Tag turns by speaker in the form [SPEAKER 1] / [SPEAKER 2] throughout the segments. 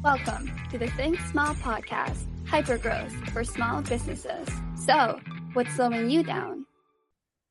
[SPEAKER 1] Welcome to the Think Small podcast, hypergrowth for small businesses. So, what's slowing you down?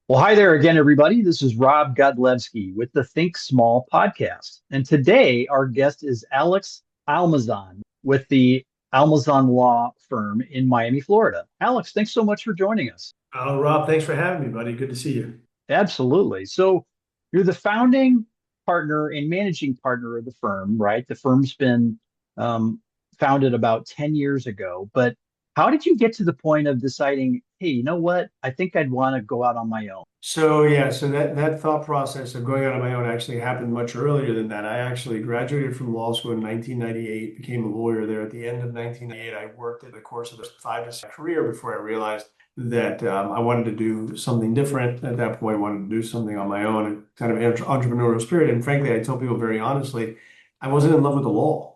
[SPEAKER 2] Well, hi there again, everybody. This is Rob Godlewski with the Think Small podcast. And today our guest is Alex Almazan with the Almazan Law firm in Miami, Florida. Alex, thanks so much for joining us.
[SPEAKER 3] Oh, Rob, thanks for having me, buddy. Good to see you.
[SPEAKER 2] Absolutely. So you're the founding partner and managing partner of the firm, right? The firm's been um, founded about 10 years ago. But how did you get to the point of deciding, hey, you know what? I think I'd want to go out on my own?
[SPEAKER 3] So that thought process of going out on my own actually happened much earlier than that. I actually graduated from law school in 1998, became a lawyer there at the end of 1998. I worked in the course of the 5 to 6 career before I realized that I wanted to do something different. At that point, I wanted to do something on my own, kind of entrepreneurial spirit. And frankly, I tell people very honestly, I wasn't in love with the law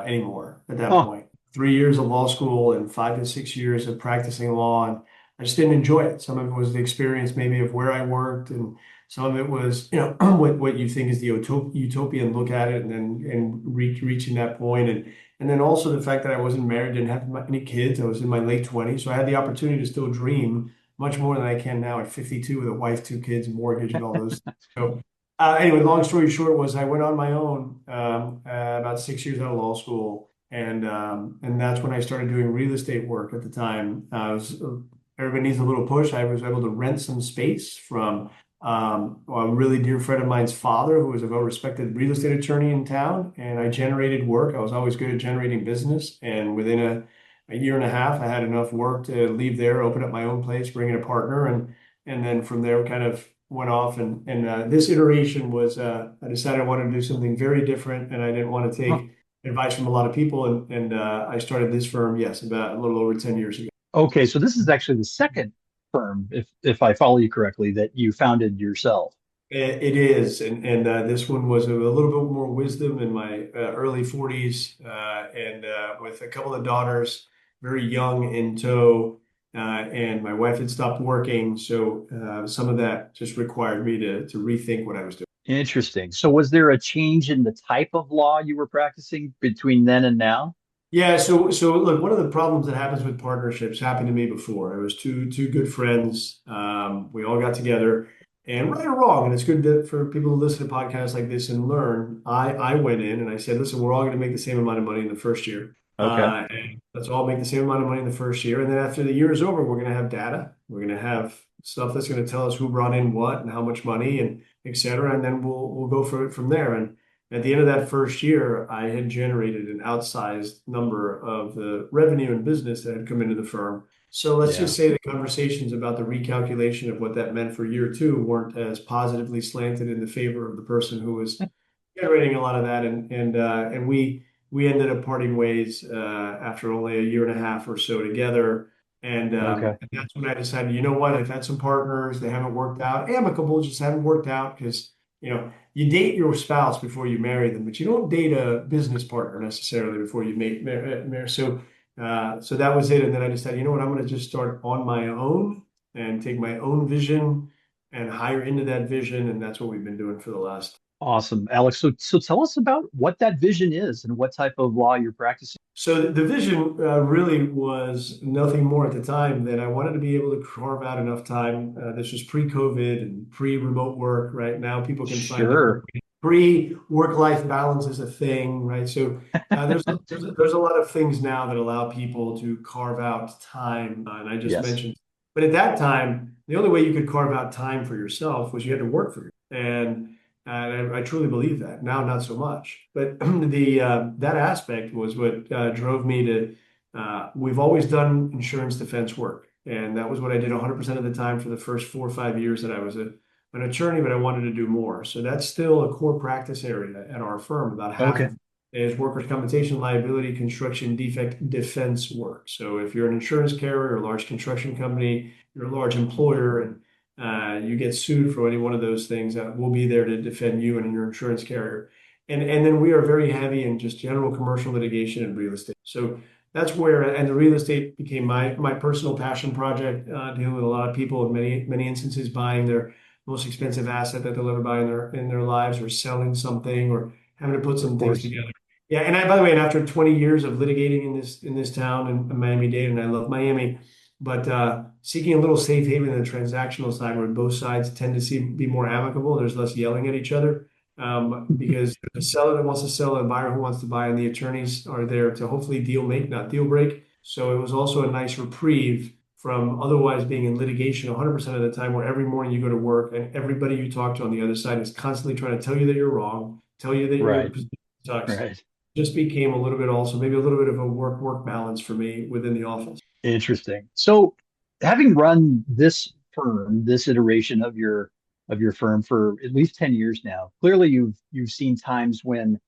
[SPEAKER 3] anymore at that
[SPEAKER 2] Huh.
[SPEAKER 3] point. 3 years of law school and 5 to 6 years of practicing law, and I just didn't enjoy it. Some of it was the experience maybe of where I worked, and some of it was, what you think is the utopian look at it, and then reaching that point, and then also the fact that I wasn't married, didn't have any kids. I was in my late 20s, so I had the opportunity to still dream much more than I can now at 52 with a wife, 2 kids, mortgage, and all those things. So anyway, long story short was I went on my own about 6 years out of law school, and that's when I started doing real estate work at the time. Everybody needs a little push. I was able to rent some space from a really dear friend of mine's father, who was a well-respected real estate attorney in town, and I generated work. I was always good at generating business, and within a year and a half, I had enough work to leave there, open up my own place, bring in a partner, and then from there kind of went off. And this iteration was I decided I wanted to do something very different, and I didn't want to
[SPEAKER 2] Huh.
[SPEAKER 3] take advice from a lot of people, and I started this firm, yes, about a little over 10 years ago.
[SPEAKER 2] Okay, so this is actually the second firm, if I follow you correctly, that you founded yourself.
[SPEAKER 3] It is, and this one was a little bit more wisdom in my early 40s, and with a couple of daughters, very young in tow, and my wife had stopped working, so some of that just required me to rethink what I was doing.
[SPEAKER 2] Interesting. So was there a change in the type of law you were practicing between then and now?
[SPEAKER 3] Yeah, so look, one of the problems that happens with partnerships happened to me before. It was two good friends. We all got together, and right or wrong, and it's good for people to listen to podcasts like this and learn. I went in and I said, listen, we're all going to make the same amount of money in the first year.
[SPEAKER 2] Okay.
[SPEAKER 3] And let's all make the same amount of money in the first year. And then after the year is over, we're going to have data. We're going to have stuff that's going to tell us who brought in what and how much money and et cetera. And then we'll go for it from there. And at the end of that first year, I had generated an outsized number of the revenue and business that had come into the firm. So let's
[SPEAKER 2] Yeah.
[SPEAKER 3] just say the conversations about the recalculation of what that meant for year two weren't as positively slanted in the favor of the person who was generating a lot of that, and we ended up parting ways after only a year and a half or so together.
[SPEAKER 2] Okay.
[SPEAKER 3] And that's when I decided, you know what, I've had some partners, they haven't worked out, amicable, just haven't worked out because, you date your spouse before you marry them, but you don't date a business partner necessarily before you marry. So that was it. And then I decided, you know what, I'm going to just start on my own and take my own vision and hire into that vision. And that's what we've been doing for the last.
[SPEAKER 2] Awesome. Alex, so tell us about what that vision is and what type of law you're practicing.
[SPEAKER 3] So the vision really was nothing more at the time than I wanted to be able to carve out enough time. This was pre-COVID and pre-remote work. Right now, people can find their
[SPEAKER 2] Sure.
[SPEAKER 3] pre-work-life balance is a thing, right? So there's a lot of things now that allow people to carve out time, and I just
[SPEAKER 2] Yes.
[SPEAKER 3] mentioned. But at that time, the only way you could carve out time for yourself was you had to work for it, and I truly believe that. Now, not so much. But the that aspect was what drove me to. We've always done insurance defense work, and that was what I did 100% of the time for the first 4 or 5 years that I was an attorney, but I wanted to do more. So that's still a core practice area at our firm. About half
[SPEAKER 2] Okay.
[SPEAKER 3] of it is workers' compensation, liability, construction, defect defense work. So if you're an insurance carrier or a large construction company, you're a large employer, and you get sued for any one of those things, we'll be there to defend you and your insurance carrier. And then we are very heavy in just general commercial litigation and real estate. So that's where, and the real estate became my personal passion project, dealing with a lot of people in many instances buying their most expensive asset that they'll ever buy in their lives, or selling something, or having to put
[SPEAKER 2] Of
[SPEAKER 3] some things
[SPEAKER 2] course.
[SPEAKER 3] together. Yeah, and by the way, and after 20 years of litigating in this town in Miami-Dade, and I love Miami, but seeking a little safe haven in the transactional side where both sides tend to be more amicable. There's less yelling at each other because there's a seller that wants to sell and a buyer who wants to buy, and the attorneys are there to hopefully deal make, not deal break. So it was also a nice reprieve from otherwise being in litigation 100% of the time, where every morning you go to work and everybody you talk to on the other side is constantly trying to tell you that you're wrong, tell you that your
[SPEAKER 2] Right,
[SPEAKER 3] position sucks.
[SPEAKER 2] right.
[SPEAKER 3] Just became a little bit also maybe a little bit of a work balance for me within the office.
[SPEAKER 2] Interesting. So, having run this firm, this iteration of your firm for at least 10 years now, clearly you've seen times when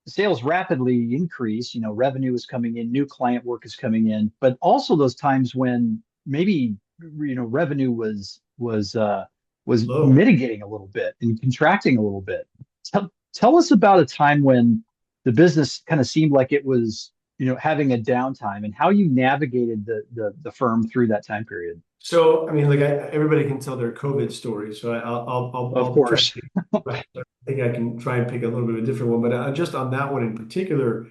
[SPEAKER 2] sales rapidly increase, revenue is coming in, new client work is coming in, but also those times when maybe revenue was
[SPEAKER 3] Low.
[SPEAKER 2] mitigating a little bit and contracting a little bit. Tell us about a time when the business kind of seemed like it was having a downtime and how you navigated the firm through that time period.
[SPEAKER 3] So, I mean, like everybody can tell their COVID story. So
[SPEAKER 2] Of
[SPEAKER 3] I'll try.
[SPEAKER 2] course.
[SPEAKER 3] I think I can try and pick a little bit of a different one, but just on that one in particular,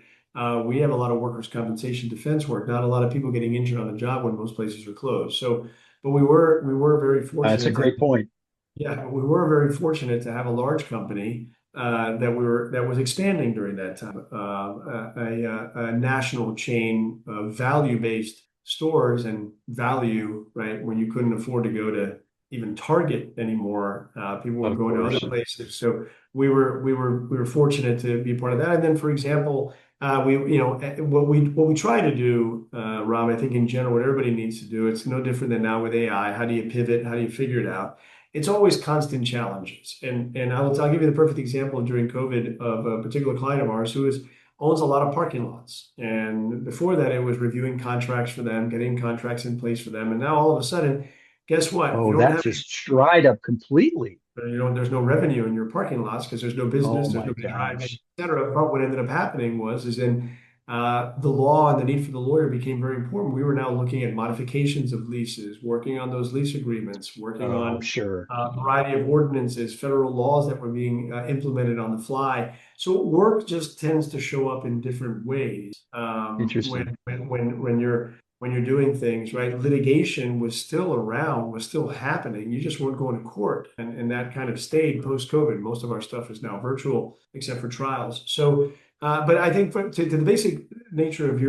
[SPEAKER 3] we have a lot of workers' compensation defense work. Not a lot of people getting injured on the job when most places are closed. So, but we were very
[SPEAKER 2] That's a
[SPEAKER 3] fortunate to
[SPEAKER 2] great point.
[SPEAKER 3] Yeah, we were very fortunate to have a large company that was expanding during that time. A national chain of value-based stores and value, right? When you couldn't afford to go to even Target anymore, people were
[SPEAKER 2] Of
[SPEAKER 3] going to other
[SPEAKER 2] course.
[SPEAKER 3] places. So we were fortunate to be part of that. And then, for example, what we try to do, Rob, I think in general, what everybody needs to do, it's no different than now with AI. How do you pivot? How do you figure it out? It's always constant challenges. And I'll give you the perfect example during COVID of a particular client of ours owns a lot of parking lots. And before that, it was reviewing contracts for them, getting contracts in place for them. And now all of a sudden, guess what? You
[SPEAKER 2] Oh,
[SPEAKER 3] don't
[SPEAKER 2] that
[SPEAKER 3] have
[SPEAKER 2] just dried up completely.
[SPEAKER 3] there's no revenue in your parking lots because there's no business,
[SPEAKER 2] Oh
[SPEAKER 3] there's
[SPEAKER 2] my
[SPEAKER 3] nobody driving,
[SPEAKER 2] gosh.
[SPEAKER 3] et cetera. But what ended up happening is then the law and the need for the lawyer became very important. We were now looking at modifications of leases, working on those lease agreements, working
[SPEAKER 2] Oh,
[SPEAKER 3] on
[SPEAKER 2] sure.
[SPEAKER 3] a variety of ordinances, federal laws that were being implemented on the fly. So work just tends to show up in different ways
[SPEAKER 2] Interesting.
[SPEAKER 3] when you're doing things, right? Litigation was still around, was still happening. You just weren't going to court. And that kind of stayed post-COVID. Most of our stuff is now virtual, except for trials. So, but I think to the basic nature of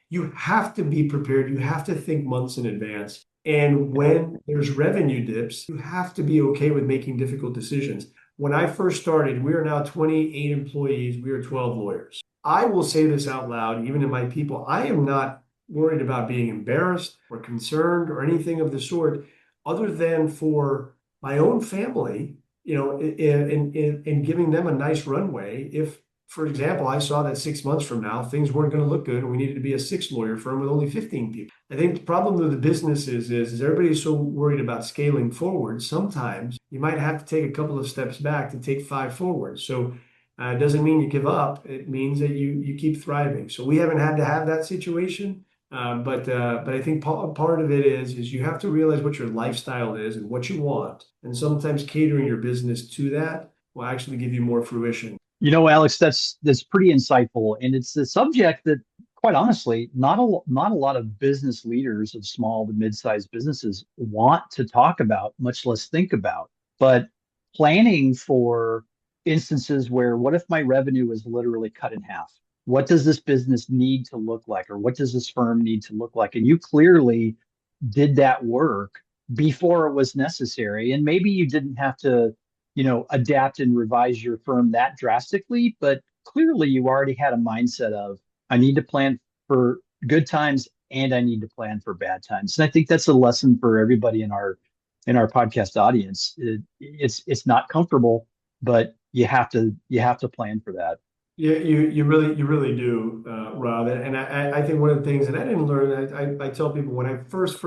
[SPEAKER 3] you have to be prepared. You have to think months in advance. And
[SPEAKER 2] Yeah.
[SPEAKER 3] when there's revenue dips, you have to be okay with making difficult decisions. When I first started, we are now 28 employees. We are 12 lawyers. I will say this out loud, even to my people. I am not worried about being embarrassed or concerned or anything of the sort, other than for my own family, in giving them a nice runway. If, for example, I saw that 6 months from now things weren't going to look good and we needed to be a six-lawyer firm with only 15 people. I think the problem with the businesses is everybody's so worried about scaling forward. Sometimes you might have to take a couple of steps back to take five forward. So it doesn't mean you give up. It means that you keep thriving. So we haven't had to have that situation. But I think part of it is you have to realize what your lifestyle is and what you want, and sometimes catering your business to that will actually give you more fruition.
[SPEAKER 2] Alex, that's pretty insightful, and it's a subject that, quite honestly, not a lot of business leaders of small to mid-sized businesses want to talk about, much less think about. But planning for instances where, what if my revenue is literally cut in half? What does this business need to look like, or what does this firm need to look like? And you clearly did that work before it was necessary, and maybe you didn't have to adapt and revise your firm that drastically, but clearly you already had a mindset of, I need to plan for good times and I need to plan for bad times. And I think that's a lesson for everybody in our podcast audience. It's not comfortable, but you have to plan for that.
[SPEAKER 3] Yeah, you really do, Rob. And I think one of the things, and I didn't learn, I tell people when I first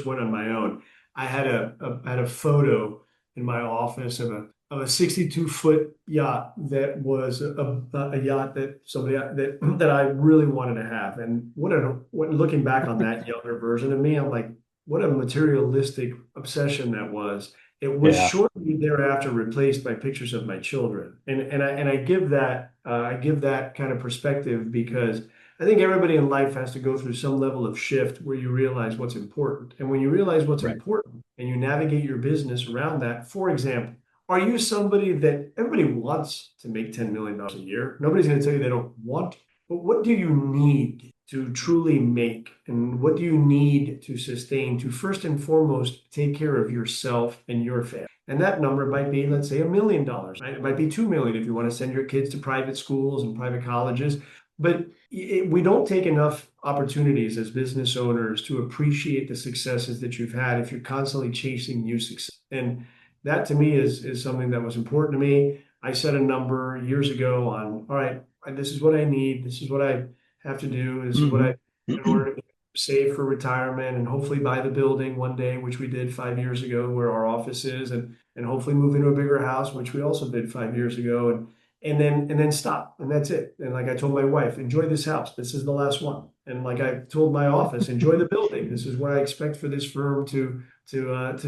[SPEAKER 3] went on my own, I had a photo in my office of a 62-foot yacht that was a yacht that somebody that I really wanted to have. And looking back on that younger version of me, I'm like, what a materialistic obsession that was. It was
[SPEAKER 2] Yeah.
[SPEAKER 3] shortly thereafter replaced by pictures of my children, and I give that kind of perspective because I think everybody in life has to go through some level of shift where you realize what's important, and when you realize what's
[SPEAKER 2] Right.
[SPEAKER 3] important and you navigate your business around that. For example, are you somebody that everybody wants to make $10 million a year? Nobody's going to tell you they don't want, but what do you need to truly make? And what do you need to sustain to first and foremost take care of yourself and your family? And that number might be, let's say, $1 million, right? It might be 2 million if you want to send your kids to private schools and private colleges. But we don't take enough opportunities as business owners to appreciate the successes that you've had if you're constantly chasing new success. And that to me is something that was important to me. I set a number years ago on, all right, this is what I need. This is what I have to do. This is what I, in
[SPEAKER 2] Hmm.
[SPEAKER 3] order to save for retirement and hopefully buy the building one day, which we did 5 years ago, where our office is, and hopefully move into a bigger house, which we also did 5 years ago, and then stop, and that's it. And like I told my wife, enjoy this house. This is the last one. And like I told my office, enjoy the building. This is what I expect for this firm to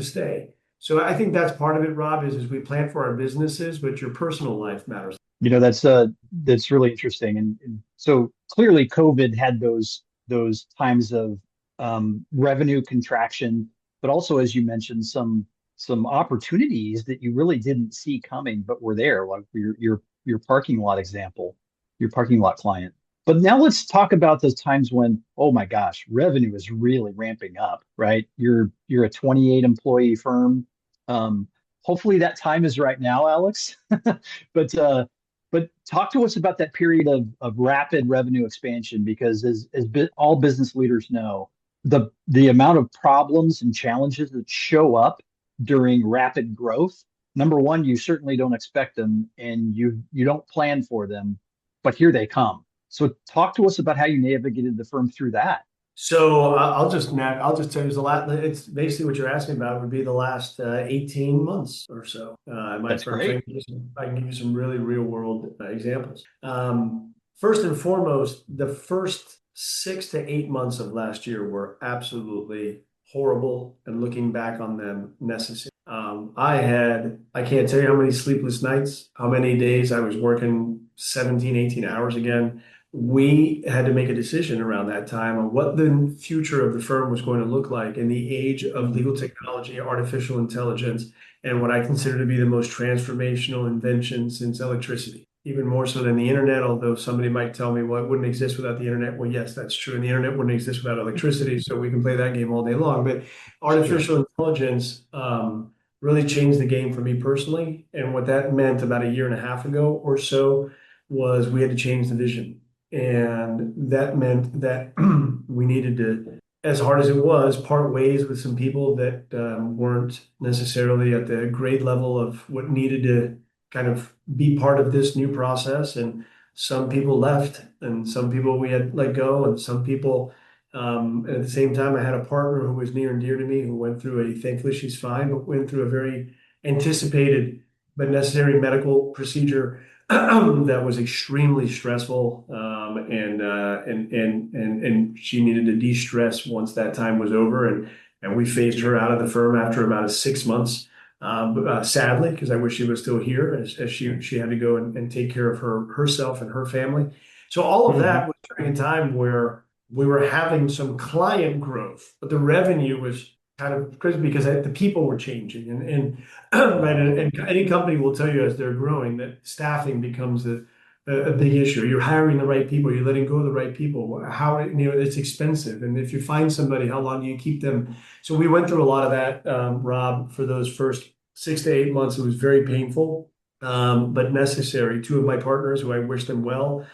[SPEAKER 3] stay. So I think that's part of it, Rob, is we plan for our businesses, but your personal life matters.
[SPEAKER 2] That's really interesting. And so clearly COVID had those times of revenue contraction, but also, as you mentioned, some opportunities that you really didn't see coming, but were there, like your parking lot example, your parking lot client. But now let's talk about those times when, oh my gosh, revenue is really ramping up, right? You're a 28 employee firm. Um, Hopefully that time is right now, Alex. But but talk to us about that period of rapid revenue expansion, because all business leaders know, the amount of problems and challenges that show up during rapid growth. Number one, you certainly don't expect them, and you don't plan for them, but here they come. So talk to us about how you navigated the firm through that.
[SPEAKER 3] So I'll just tell you the last. It's basically what you're asking about would be the last 18 months or so in my
[SPEAKER 2] That's
[SPEAKER 3] firm. So
[SPEAKER 2] great.
[SPEAKER 3] I can give you some really real world examples. First and foremost, the first 6 to 8 months of last year were absolutely horrible, and looking back on them, necessary. I can't tell you how many sleepless nights, how many days I was working 17, 18 hours again. We had to make a decision around that time on what the future of the firm was going to look like in the age of
[SPEAKER 2] Mhm.
[SPEAKER 3] legal technology, artificial intelligence, and what I consider to be the most transformational invention since electricity. Even more so than the internet, although somebody might tell me, well, it wouldn't exist without the internet. Well, yes, that's true. And the internet wouldn't exist without electricity. So we can play that game all day long. But
[SPEAKER 2] Sure.
[SPEAKER 3] artificial intelligence really changed the game for me personally. And what that meant about a year and a half ago or so was we had to change the vision. And that meant that we needed to, as hard as it was, part ways with some people that weren't necessarily at the grade level of what needed to kind of be part of this new process. And some people left, and some people we had let go, and some people, at the same time, I had a partner who was near and dear to me who went through thankfully she's fine, but went through a very anticipated but necessary medical procedure that was extremely stressful, and she needed to de-stress once that time was over, and we phased her out of the firm after about 6 months. Sadly, because I wish she was still here, as she had to go and take care of herself and her family. So all of
[SPEAKER 2] Hmm.
[SPEAKER 3] that was during a time where we were having some client growth, but the revenue was kind of crazy because the people were changing, and right,
[SPEAKER 2] Wow.
[SPEAKER 3] and any company will tell you as they're growing that staffing becomes a big issue. You're hiring the right people, you're letting go of the right people. How, it's expensive, and if you find somebody, how long do you keep them? So we went through a lot of that, Rob, for those first 6 to 8 months. It was very painful, but necessary. Two of my partners, who I wish them well,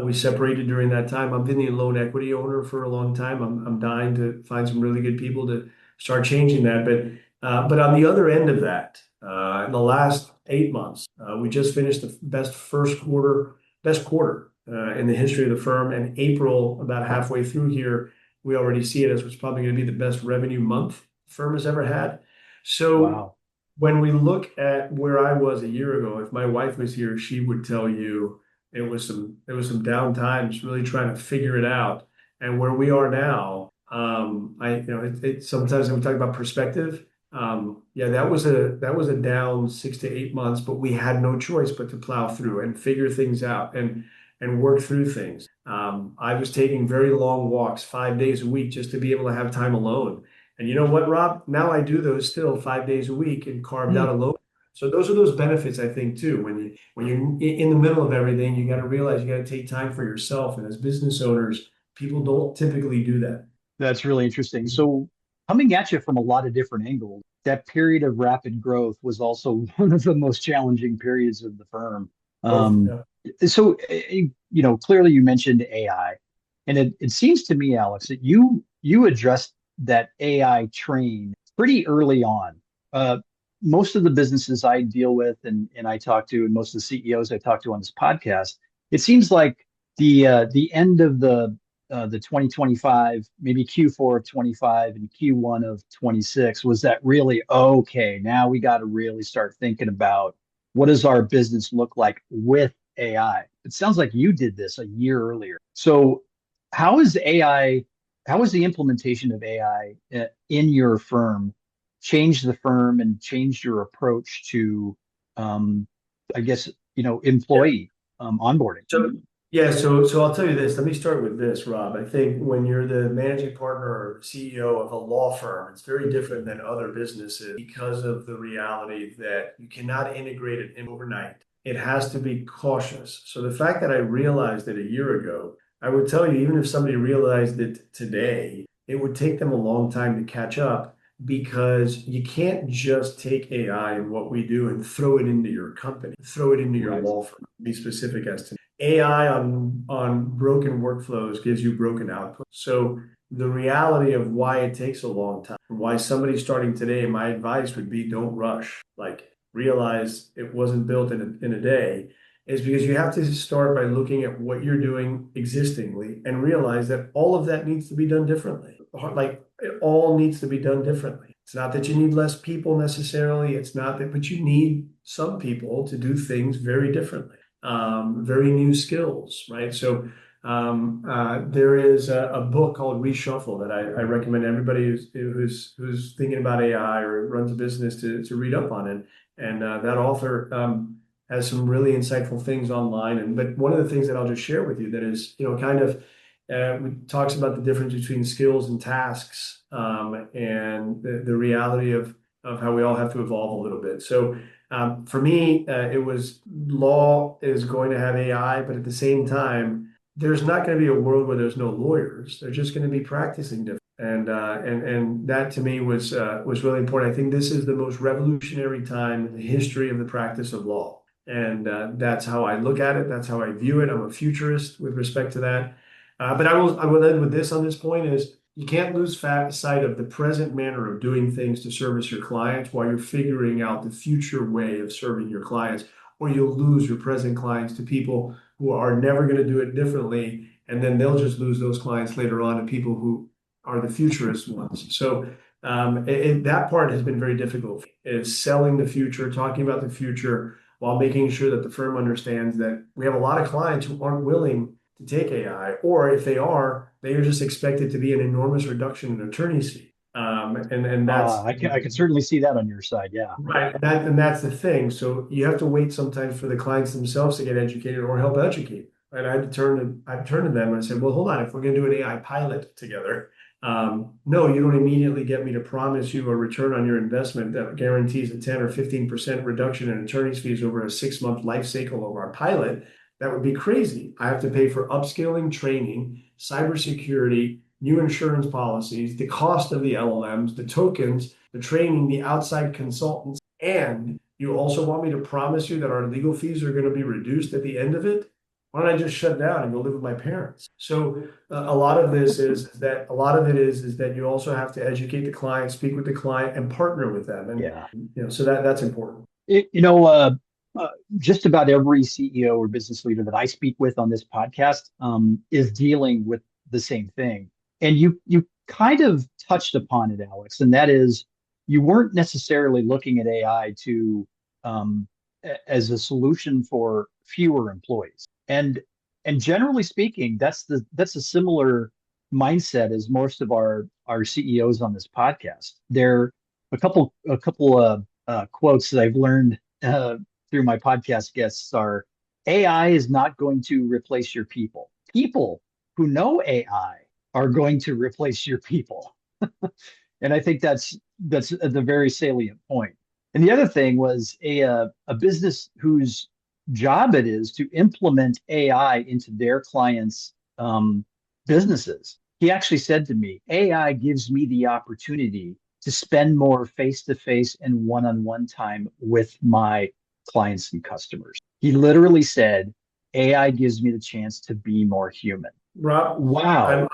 [SPEAKER 3] we separated during that time. I've been the loan equity owner for a long time. I'm dying to find some really good people to start changing that. But on the other end of that, in the last 8 months, we just finished the best quarter in the history of the firm. And April, about halfway through here, we already see it as what's probably going to be the best revenue month the firm has ever had. So
[SPEAKER 2] Wow.
[SPEAKER 3] when we look at where I was a year ago, if my wife was here, she would tell you it was some down times, really trying to figure it out. And where we are now, I sometimes when we talk about perspective, Yeah, that was a down 6 to 8 months, but we had no choice but to plow through and figure things out and work through things. I was taking very long walks 5 days a week just to be able to have time alone. And you know what, Rob? Now I do those still 5 days a week and carved out
[SPEAKER 2] Hmm.
[SPEAKER 3] alone. So those are those benefits, I think, too. When you're in the middle of everything, you got to realize you got to take time for yourself. And as business owners, people don't typically do that.
[SPEAKER 2] That's really interesting. So coming at you from a lot of different angles, that period of rapid growth was also one of the most challenging periods of the firm.
[SPEAKER 3] Oh,
[SPEAKER 2] Um,
[SPEAKER 3] yeah.
[SPEAKER 2] clearly you mentioned AI, and it seems to me, Alex, that you addressed that AI train pretty early on. Uh, Most of the businesses I deal with and I talk to, and most of the CEOs I talk to on this podcast, it seems like the end of the 2025, maybe Q4 of 25 and Q1 of 26 was that really okay. Now we got to really start thinking about what does our business look like with AI. It sounds like you did this a year earlier. So how is AI, how is the implementation of AI in your firm changed the firm and changed your approach to, um, I guess,
[SPEAKER 3] Yeah.
[SPEAKER 2] employee onboarding?
[SPEAKER 3] So so I'll tell you this. Let me start with this, Rob. I think when you're the managing partner or CEO of a law firm, it's very different than other businesses because of the reality that you cannot integrate it in overnight. It has to be cautious. So the fact that I realized it a year ago, I would tell you, even if somebody realized it today, it would take them a long time to catch up because you can't just take AI and what we do and throw it into your company, throw it into your
[SPEAKER 2] Right.
[SPEAKER 3] law firm, be specific as to AI on broken workflows gives you broken output. So the reality of why it takes a long time, why somebody starting today, my advice would be don't rush. Like realize it wasn't built in a day, is because you have to start by looking at what you're doing existingly and realize that all of that needs to be done differently. Like it all needs to be done differently. It's not that you need less people necessarily. It's not that, but you need some people to do things very differently, very new skills, right? So there is a book called Reshuffle that I recommend everybody who's thinking about AI or runs a business to read up on it. And that author has some really insightful things online. And but one of the things that I'll just share with you that is, kind of talks about the difference between skills and tasks, and the reality of how we all have to evolve a little bit. So for me, it was law is going to have AI, but at the same time, there's not going to be a world where there's no lawyers. They're just going to be practicing different. And that to me was really important. I think this is the most revolutionary time in the history of the practice of law. And that's how I look at it. That's how I view it. I'm a futurist with respect to that. But I will end with this on this point is you can't lose sight of the present manner of doing things to service your clients while you're figuring out the future way of serving your clients, or you'll lose your present clients to people who are never going to do it differently, and then they'll just lose those clients later on to people who are the futurist ones. So that part has been very difficult, is selling the future, talking about the future, while making sure that the firm understands that we have a lot of clients who aren't willing to take AI, or if they are just expected to be an enormous reduction in attorney's fee. And that's
[SPEAKER 2] I can certainly see that on your side. Yeah.
[SPEAKER 3] right. And that's the thing. So you have to wait sometimes for the clients themselves to get educated or help educate. And I've turned to them and I said, well, hold on, if we're going to do an AI pilot together, no, you don't immediately get me to promise you a return on your investment that guarantees a 10 or 15% reduction in attorney's fees over a 6 month life cycle of our pilot. That would be crazy. I have to pay for upskilling, training, cybersecurity, new insurance policies, the cost of the LLMs, the tokens, the training, the outside consultants, and you also want me to promise you that our legal fees are going to be reduced at the end of it? Why don't I just shut down and go live with my parents? So a lot of this is that a lot of it is that you also have to educate the client, speak with the client, and partner with them, and
[SPEAKER 2] Yeah.
[SPEAKER 3] so that's important.
[SPEAKER 2] It, you know, uh, uh, just about every CEO or business leader that I speak with on this podcast is dealing with the same thing. And you kind of touched upon it, Alex, and that is you weren't necessarily looking at AI um, as a solution for fewer employees. And generally speaking, that's a similar mindset as most of our CEOs on this podcast. a couple quotes that I've learned through my podcast guests are AI is not going to replace your people. People who know AI are going to replace your people. And I think that's the very salient point. And the other thing was a business whose job it is to implement AI into their clients' businesses. He actually said to me, AI gives me the opportunity to spend more face to face and one on one time with my clients and customers. He literally said, AI gives me the chance to be more human.
[SPEAKER 3] Rob,
[SPEAKER 2] Wow.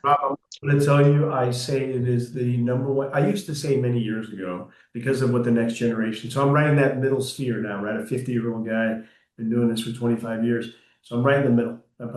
[SPEAKER 3] I'm going to tell you, I say it is the number one. I used to say many years ago because of what the next generation. So I'm right in that middle sphere now, right? A 50-year-old guy, been doing this for 25 years. So I'm right in the middle. I'm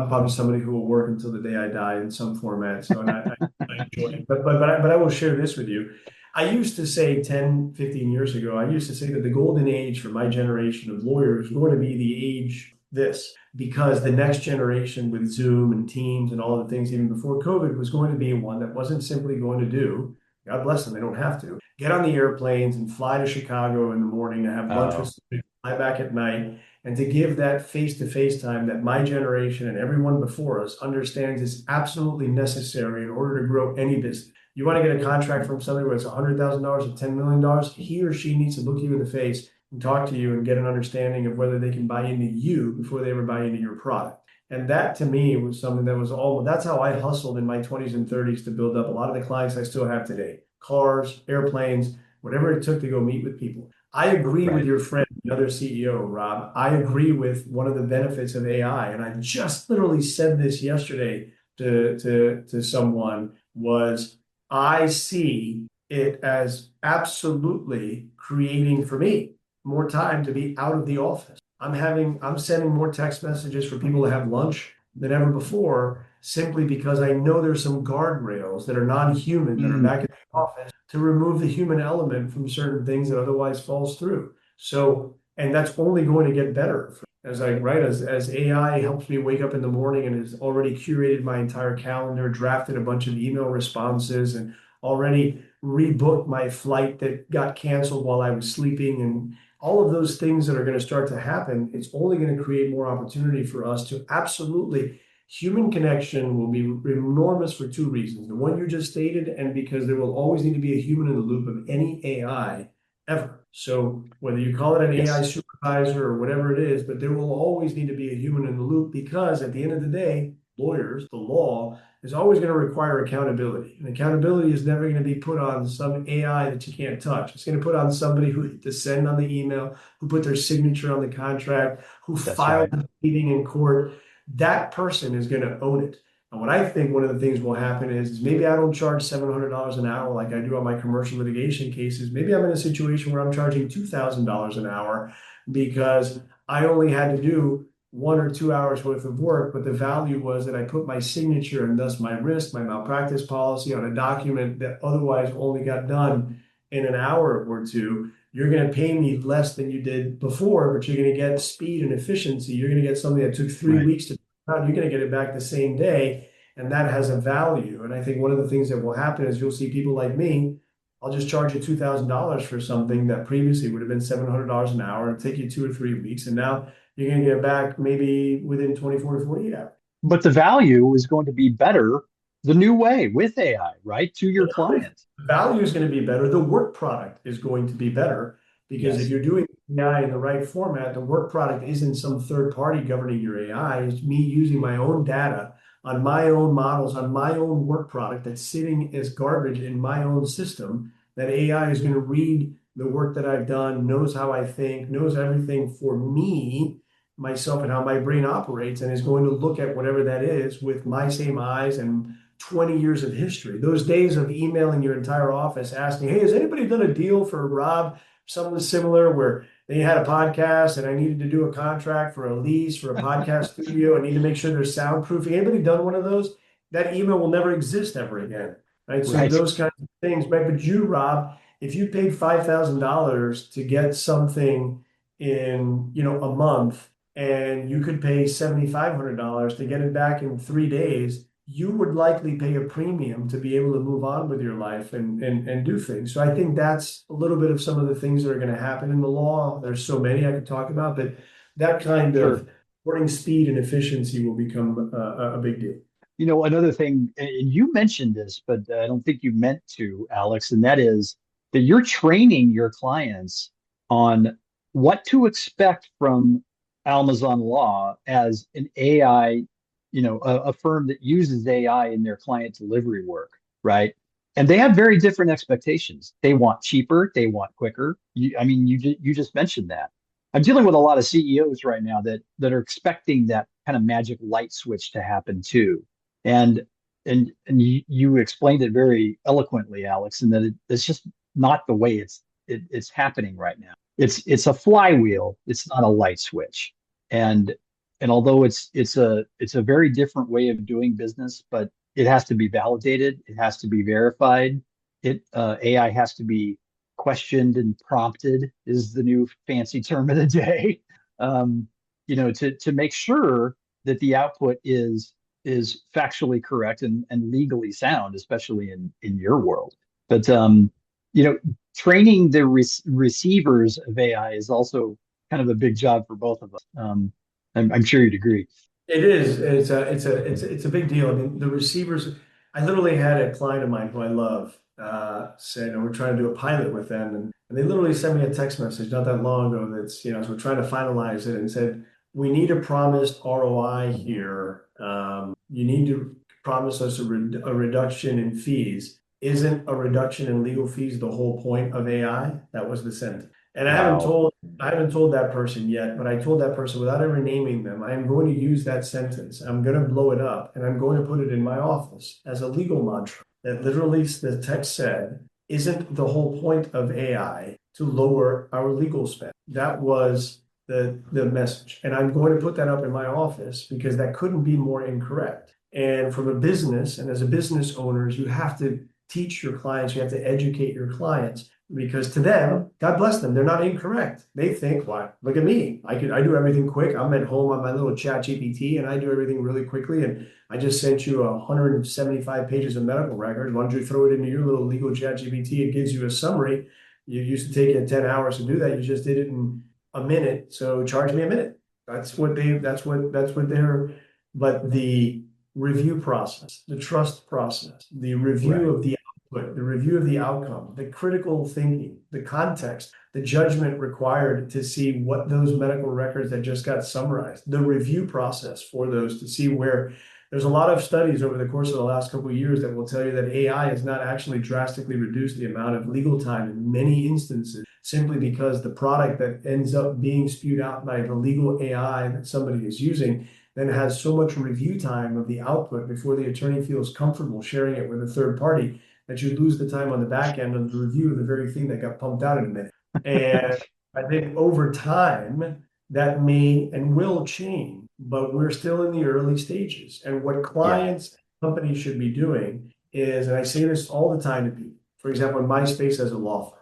[SPEAKER 3] probably somebody who will work until the day I die in some format. So, and I enjoy it. But I will share this with you. I used to say 10, 15 years ago, I used to say that the golden age for my generation of lawyers was going to be the age this, because the next generation with Zoom and Teams and all the things even before COVID was going to be one that wasn't simply going to do, God bless them, they don't have to, get on the airplanes and fly to Chicago in the morning to have lunch with
[SPEAKER 2] Oh,
[SPEAKER 3] somebody, fly back at night, and to give that face-to-face time that my generation and everyone before us understands is absolutely necessary in order to grow any business. You want to get a contract from somebody where it's $100,000 or $10 million, he or she needs to look you in the face and talk to you and get an understanding of whether they can buy into you before they ever buy into your product. And that to me was something that was that's how I hustled in my 20s and 30s to build up a lot of the clients I still have today. Cars, airplanes, whatever it took to go meet with people. I agree with
[SPEAKER 2] right.
[SPEAKER 3] your friend, the other CEO, Rob. I agree with one of the benefits of AI. And I just literally said this yesterday to someone was I see it as absolutely creating for me more time to be out of the office. I'm sending more text messages for people to have lunch than ever before, simply because I know there's some guardrails that are non-human that are
[SPEAKER 2] Mm,
[SPEAKER 3] back in the office to remove the human element from certain things that otherwise falls through. So, and that's only going to get better as AI helps me wake up in the morning and has already curated my entire calendar, drafted a bunch of email responses, and already rebooked my flight that got canceled while I was sleeping, and all of those things that are going to start to happen. It's only going to create more opportunity for us to absolutely. Human connection will be enormous for two reasons. The one you just stated, and because there will always need to be a human in the loop of any AI ever. So whether you call it an AI
[SPEAKER 2] yes,
[SPEAKER 3] supervisor or whatever it is, but there will always need to be a human in the loop, because at the end of the day, lawyers, the law is always going to require accountability. And accountability is never going to be put on some AI that you can't touch. It's going to put on somebody who hit the send on the email, who put their signature on the contract, who
[SPEAKER 2] that's
[SPEAKER 3] filed
[SPEAKER 2] right.
[SPEAKER 3] the pleading in court. That person is going to own it. And what I think one of the things will happen is maybe I don't charge $700 an hour like I do on my commercial litigation cases. Maybe I'm in a situation where I'm charging $2,000 an hour because I only had to do 1 or 2 hours worth of work, but the value was that I put my signature and thus my risk, my malpractice policy on a document that otherwise only got done in an hour or two. You're going to pay me less than you did before, but you're going to get speed and efficiency. You're going to get something that took 3 weeks to turn out. You're going to get it back the same day, and that has a value. And I think one of the things that will happen is you'll see people like me. I'll just charge you $2,000 for something that previously would have been $700 an hour and take you 2 or 3 weeks, and now you're going to get back maybe within 24 to 48 hours.
[SPEAKER 2] But the value is going to be better the new way with AI, right? To your client.
[SPEAKER 3] The value is going to be better. The work product is going to be better, because if
[SPEAKER 2] Yes,
[SPEAKER 3] you're doing AI in the right format, the work product isn't some third party governing your AI. It's me using my own data on my own models, on my own work product that's sitting as garbage in my own system. That AI is going to read the work that I've done, knows how I think, knows everything for me, myself, and how my brain operates, and is going to look at whatever that is with my same eyes and 20 years of history. Those days of emailing your entire office asking, hey, has anybody done a deal for Rob? Something similar where they had a podcast and I needed to do a contract for a lease for a podcast studio. I need to make sure there's soundproofing. Anybody done one of those? That email will never exist ever again. Right. So
[SPEAKER 2] right.
[SPEAKER 3] those kinds of things, right? But you, Rob, if you paid $5,000 to get something in, a month, and you could pay $7,500 to get it back in 3 days, you would likely pay a premium to be able to move on with your life and do things. So I think that's a little bit of some of the things that are going to happen in the law. There's so many I could talk about, but that kind
[SPEAKER 2] Sure.
[SPEAKER 3] of running speed and efficiency will become a big deal.
[SPEAKER 2] Another thing, and you mentioned this, but I don't think you meant to, Alex, and that is that you're training your clients on what to expect from Almazan Law as an AI, a firm that uses AI in their client delivery work, right? And they have very different expectations. They want cheaper, they want quicker. You just mentioned that. I'm dealing with a lot of CEOs right now that are expecting that kind of magic light switch to happen too. And you explained it very eloquently, Alex, and that it's just not the way it's happening right now. It's a flywheel. It's not a light switch. And although it's a very different way of doing business, but it has to be validated. It has to be verified. AI has to be questioned and prompted is the new fancy term of the day. To make sure that the output is factually correct and legally sound, especially in your world. But you know, training the receivers of AI is also kind of a big job for both of us. I'm sure you'd agree.
[SPEAKER 3] It is. It's a big deal. I mean, the receivers. I literally had a client of mine who I love said, and we're trying to do a pilot with them, and they literally sent me a text message not that long ago. That's as we're trying to finalize it, and said, we need a promised ROI here. You need to promise us a reduction in fees. Isn't a reduction in legal fees the whole point of AI? That was the sentence. And
[SPEAKER 2] Wow.
[SPEAKER 3] I haven't told that person yet, but I told that person without ever naming them, I am going to use that sentence. I'm going to blow it up and I'm going to put it in my office as a legal mantra that literally the text said, isn't the whole point of AI to lower our legal spend? That was the message. And I'm going to put that up in my office because that couldn't be more incorrect. And from a business and as a business owners, you have to teach your clients, you have to educate your clients because to them, God bless them, they're not incorrect. They think, "Why? Look at me. I do everything quick. I'm at home on my little chat GPT and I do everything really quickly. And I just sent you 175 pages of medical records. Why don't you throw it into your little legal chat GPT? It gives you a summary. You used to take you 10 hours to do that. You just did it in a minute. So charge me a minute." That's what they're, but the review process, the trust process, the review
[SPEAKER 2] Right.
[SPEAKER 3] of the output, the review of the outcome, the critical thinking, the context, the judgment required to see what those medical records that just got summarized, the review process for those to see where there's a lot of studies over the course of the last couple of years that will tell you that AI has not actually drastically reduced the amount of legal time in many instances, simply because the product that ends up being spewed out by the legal AI that somebody is using then has so much review time of the output before the attorney feels comfortable sharing it with a third party that you lose the time on the back end of the review of the very thing that got pumped out in a minute. And I think over time, that may and will change, but we're still in the early stages. And what
[SPEAKER 2] Yeah.
[SPEAKER 3] clients, companies should be doing is, and I say this all the time to people, for example, in my space as a law firm,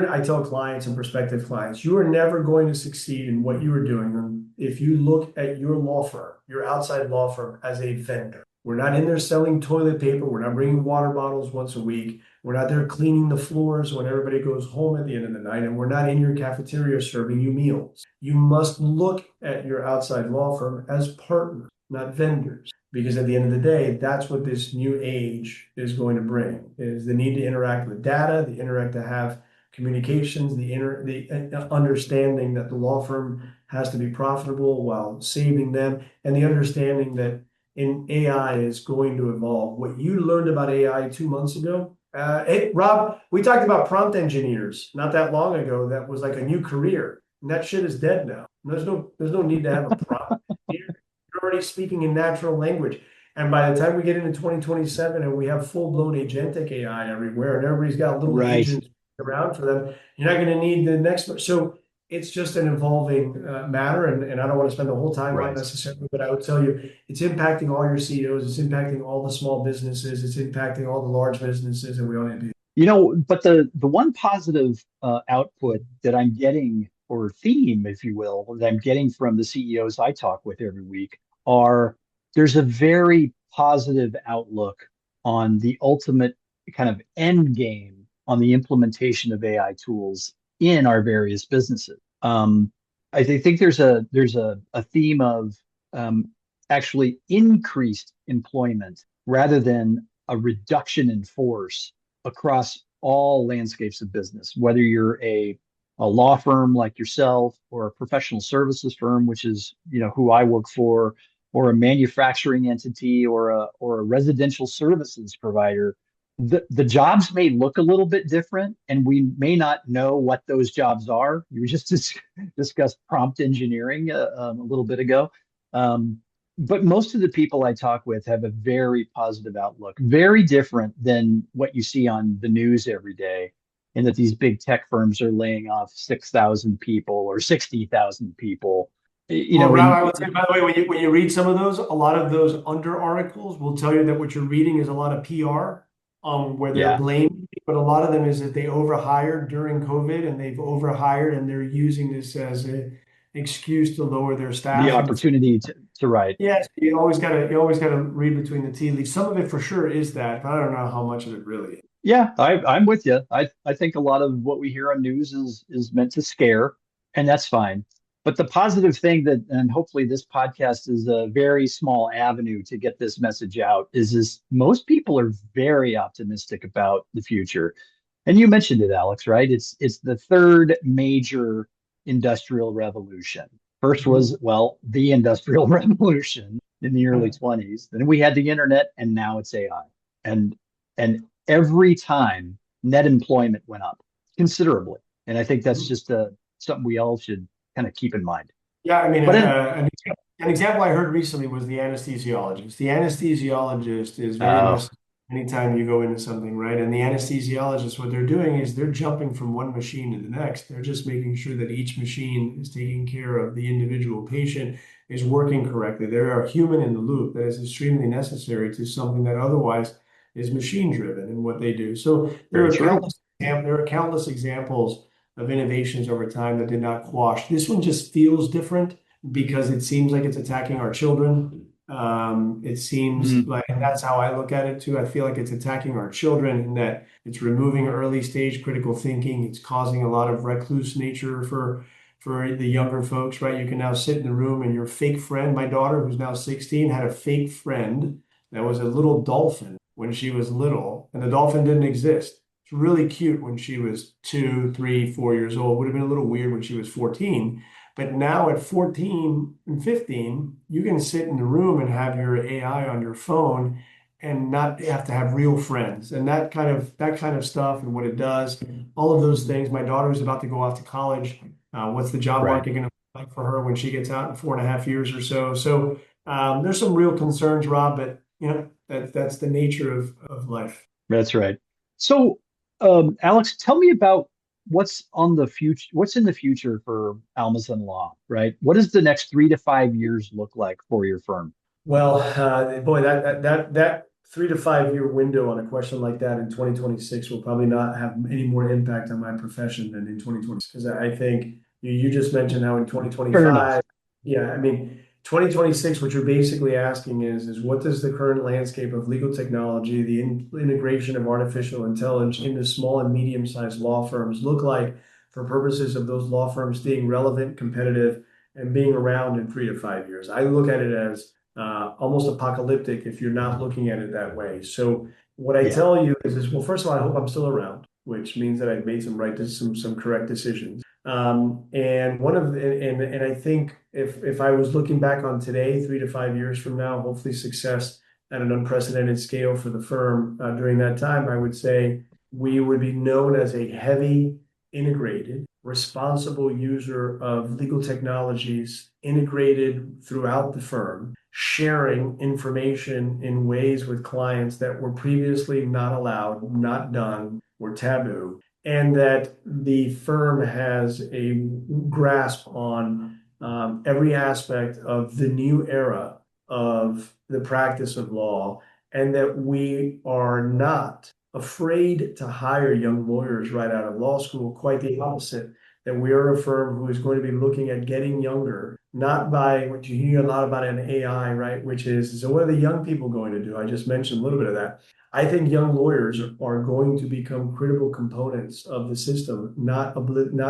[SPEAKER 3] I tell clients and prospective clients, you are never going to succeed in what you are doing if you look at your law firm, your outside law firm, as a vendor. We're not in there selling toilet paper. We're not bringing water bottles once a week. We're not there cleaning the floors when everybody goes home at the end of the night. And we're not in your cafeteria serving you meals. You must look at your outside law firm as partners, not vendors. Because at the end of the day, that's what this new age is going to bring, is the need to interact with data, the interact to have communications, the understanding that the law firm has to be profitable while saving them, and the understanding that AI is going to evolve. What you learned about AI 2 months ago, hey Rob, we talked about prompt engineers not that long ago. That was like a new career, and that shit is dead now. There's no need to have a prompt engineer. You're already speaking in natural language. And by the time we get into 2027 and we have full-blown agentic AI everywhere, and everybody's got little
[SPEAKER 2] Right.
[SPEAKER 3] agents around for them, you're not going to need the next one. So it's just an evolving matter. And I don't want to spend the whole time on it
[SPEAKER 2] Right.
[SPEAKER 3] necessarily, but I would tell you it's impacting all your CEOs, it's impacting all the small businesses, it's impacting all the large businesses, and we all need to be.
[SPEAKER 2] But the one positive output that I'm getting, or theme, if you will, that I'm getting from the CEOs I talk with every week are there's a very positive outlook on the ultimate kind of end game on the implementation of AI tools in our various businesses. I think there's a theme of um, actually increased employment rather than a reduction in force across all landscapes of business, whether you're a law firm like yourself or a professional services firm, which is, who I work for, or a manufacturing entity or a residential services provider. The jobs may look a little bit different and we may not know what those jobs are. You just discussed prompt engineering a little bit ago. Um, but most of the people I talk with have a very positive outlook, very different than what you see on the news every day, and that these big tech firms are laying off 6,000 people or 60,000 people.
[SPEAKER 3] Well, Rob, I would say, by the way, when you read some of those, a lot of those under articles will tell you that what you're reading is a lot of PR, where they're
[SPEAKER 2] Yeah,
[SPEAKER 3] blaming, but a lot of them is that they overhired during COVID and they've overhired and they're using this as an excuse to lower their
[SPEAKER 2] the
[SPEAKER 3] staff. And
[SPEAKER 2] opportunity to write.
[SPEAKER 3] yes, you always gotta read between the tea leaves. Some of it for sure is that, but I don't know how much of it really is.
[SPEAKER 2] Yeah, I'm with you. I think a lot of what we hear on news is meant to scare, and that's fine. But the positive thing that, and hopefully this podcast is a very small avenue to get this message out, is most people are very optimistic about the future. And you mentioned it, Alex, right? It's the third major industrial revolution. First
[SPEAKER 3] Mhm.
[SPEAKER 2] was, well, the industrial revolution in the early 20s. Then we had the internet, and now it's AI. And and every time net employment went up considerably. And I think that's just something we all should kind of keep in mind.
[SPEAKER 3] Yeah, I mean,
[SPEAKER 2] But in,
[SPEAKER 3] an example I heard recently was the anesthesiologist. The anesthesiologist is very
[SPEAKER 2] oh,
[SPEAKER 3] much anytime you go into something, right? And the anesthesiologist, what they're doing is they're jumping from one machine to the next. They're just making sure that each machine is taking care of the individual patient, is working correctly. They're a human in the loop that is extremely necessary to something that otherwise is machine driven in what they do. So
[SPEAKER 2] very true.
[SPEAKER 3] there are countless examples of innovations over time that did not quash. This one just feels different because it seems like it's attacking our children. It seems
[SPEAKER 2] Mm,
[SPEAKER 3] like, and that's how I look at it too. I feel like it's attacking our children in that it's removing early stage critical thinking. It's causing a lot of recluse nature for the younger folks, right? You can now sit in the room and your fake friend, my daughter, who's now 16, had a fake friend that was a little dolphin when she was little, and the dolphin didn't exist. It's really cute when she was 2, 3, 4 years old. Would have been a little weird when she was 14. But now at 14 and 15, you can sit in the room and have your AI on your phone and not have to have real friends. And that kind of stuff and what it does, all of those things. My daughter is about to go off to college. What's the job
[SPEAKER 2] right.
[SPEAKER 3] market going to look like for her when she gets out in 4.5 years or so? So there's some real concerns, Rob, but that's the nature of life.
[SPEAKER 2] That's right. So, Alex, tell me about what's in the future for Almazan Law, right? What does the next 3 to 5 years look like for your firm?
[SPEAKER 3] Well, boy, that 3 to 5 year window on a question like that in 2026 will probably not have any more impact on my profession than in 2020. Because I think you just mentioned how in
[SPEAKER 2] Fair enough.
[SPEAKER 3] 2025, yeah, I mean, 2026, what you're basically asking is what does the current landscape of legal technology, the integration of artificial intelligence into small and medium-sized law firms look like for purposes of those law firms staying relevant, competitive, and being around in 3 to 5 years? I look at it as almost apocalyptic if you're not looking at it that way. So what I
[SPEAKER 2] Yeah.
[SPEAKER 3] tell you is well, first of all, I hope I'm still around, which means that I've made some correct decisions. And one of and I think if I was looking back on today, 3 to 5 years from now, hopefully success at an unprecedented scale for the firm during that time, I would say we would be known as a heavy integrated, responsible user of legal technologies integrated throughout the firm, sharing information in ways with clients that were previously not allowed, not done, were taboo, and that the firm has a grasp on every aspect of the new era of the practice of law, and that we are not afraid to hire young lawyers right out of law school. Quite the opposite, that we are a firm who is going to be looking at getting younger, not by what you hear a lot about in AI, right? Which is, so what are the young people going to do? I just mentioned a little bit of that. I think young lawyers are going to become critical components of the system, not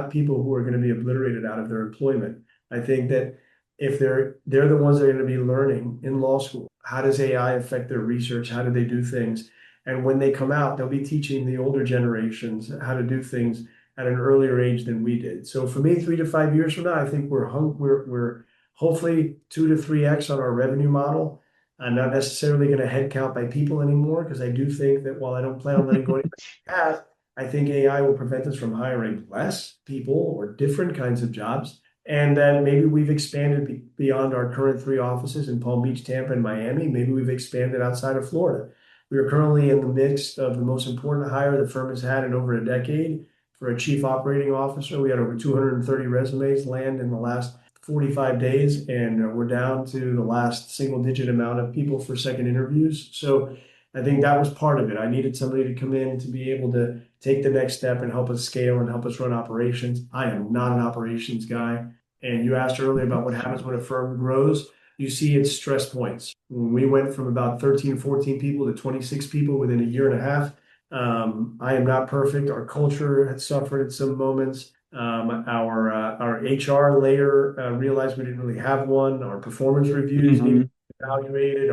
[SPEAKER 3] people who are going to be obliterated out of their employment. I think that if they're the ones that are going to be learning in law school, how does AI affect their research? How do they do things? And when they come out, they'll be teaching the older generations how to do things at an earlier age than we did. So for me, 3 to 5 years from now, I think we're hopefully 2 to 3x on our revenue model. I'm not necessarily going to headcount by people anymore because I do think that while I don't plan on letting go any path, I think AI will prevent us from hiring less people or different kinds of jobs. And then maybe we've expanded beyond our current 3 offices in Palm Beach, Tampa, and Miami. Maybe we've expanded outside of Florida. We are currently in the midst of the most important hire the firm has had in over a decade for a chief operating officer. We had over 230 resumes land in the last 45 days, and we're down to the last single digit amount of people for second interviews. So I think that was part of it. I needed somebody to come in to be able to take the next step and help us scale and help us run operations. I am not an operations guy. And you asked earlier about what happens when a firm grows. You see its stress points. When we went from about 13, 14 people to 26 people within a year and a half, I am not perfect. Our culture had suffered at some moments. Our HR layer realized we didn't really have one. Our performance reviews needed to be evaluated.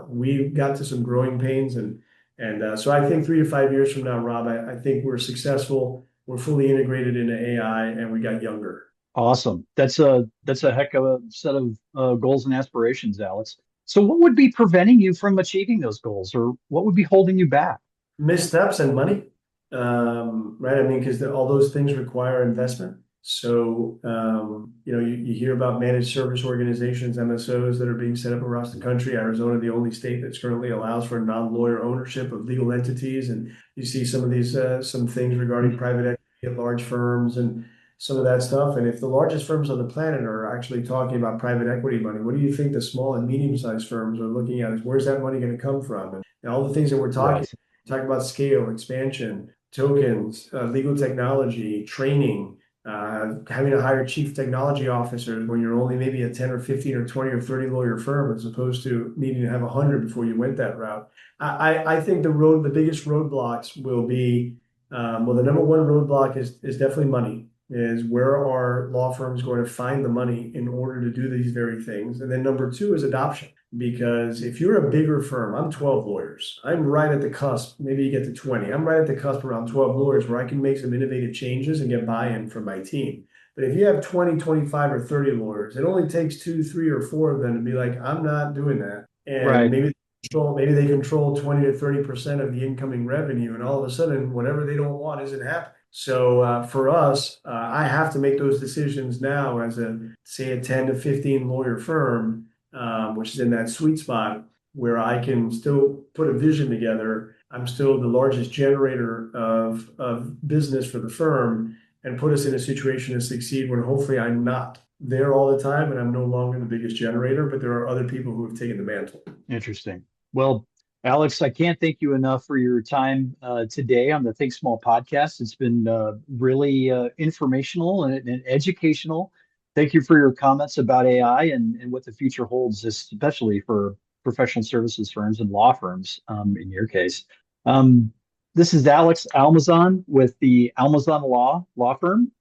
[SPEAKER 3] We got to some growing pains, and so I think 3 to 5 years from now, Rob, I think we're successful. We're fully integrated into AI, and we got younger.
[SPEAKER 2] Awesome. That's a heck of a set of goals and aspirations, Alex. So what would be preventing you from achieving those goals, or what would be holding you back?
[SPEAKER 3] Missteps and money, right? I mean, because all those things require investment. So, you hear about managed service organizations, MSOs, that are being set up across the country. Arizona, the only state that's currently allows for non-lawyer ownership of legal entities. And you see some of these, some things regarding private equity at large firms and some of that stuff. And if the largest firms on the planet are actually talking about private equity money, what do you think the small and medium-sized firms are looking at? Is where's that money going to come from? And all the things that we're talking about scale, expansion, tokens, legal technology, training, having to hire chief technology officers when you're only maybe a 10 or 15 or 20 or 30 lawyer firm, as opposed to needing to have 100 before you went that route. I think the biggest roadblocks will be, the number one roadblock is definitely money. Is where are law firms going to find the money in order to do these very things? And then number two is adoption. Because if you're a bigger firm, I'm 12 lawyers. I'm right at the cusp. Maybe you get to 20. I'm right at the cusp around 12 lawyers where I can make some innovative changes and get buy-in from my team. But if you have 20, 25, or 30 lawyers, it only takes 2, 3, or 4 of them to be like, I'm not doing that. And maybe they control 20 to 30% of the incoming revenue. And all of a sudden, whatever they don't want isn't happening. So for us, I have to make those decisions now as say a 10 to 15 lawyer firm, which is in that sweet spot where I can still put a vision together. I'm still the largest generator of business for the firm, and put us in a situation to succeed when hopefully I'm not there all the time and I'm no longer the biggest generator, but there are other people who have taken the mantle.
[SPEAKER 2] Interesting. Well, Alex, I can't thank you enough for your time today on the Think Small podcast. It's been really informational and educational. Thank you for your comments about AI and what the future holds, especially for professional services firms and law firms, in your case. This is Alex Almazan with the Almazan Law Firm.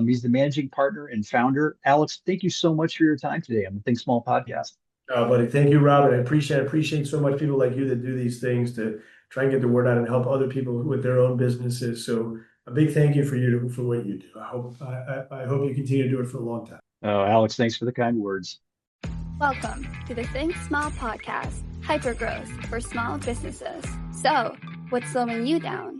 [SPEAKER 2] He's the managing partner and founder. Alex, thank you so much for your time today on the Think Small podcast.
[SPEAKER 3] Buddy, thank you, Robert. I appreciate so much people like you that do these things to try and get the word out and help other people with their own businesses. So a big thank you for what you do. I hope you continue to do it for a long time.
[SPEAKER 2] Oh, Alex, thanks for the kind words.
[SPEAKER 1] Welcome to the Think Small podcast, hypergrowth for small businesses. So, what's slowing you down?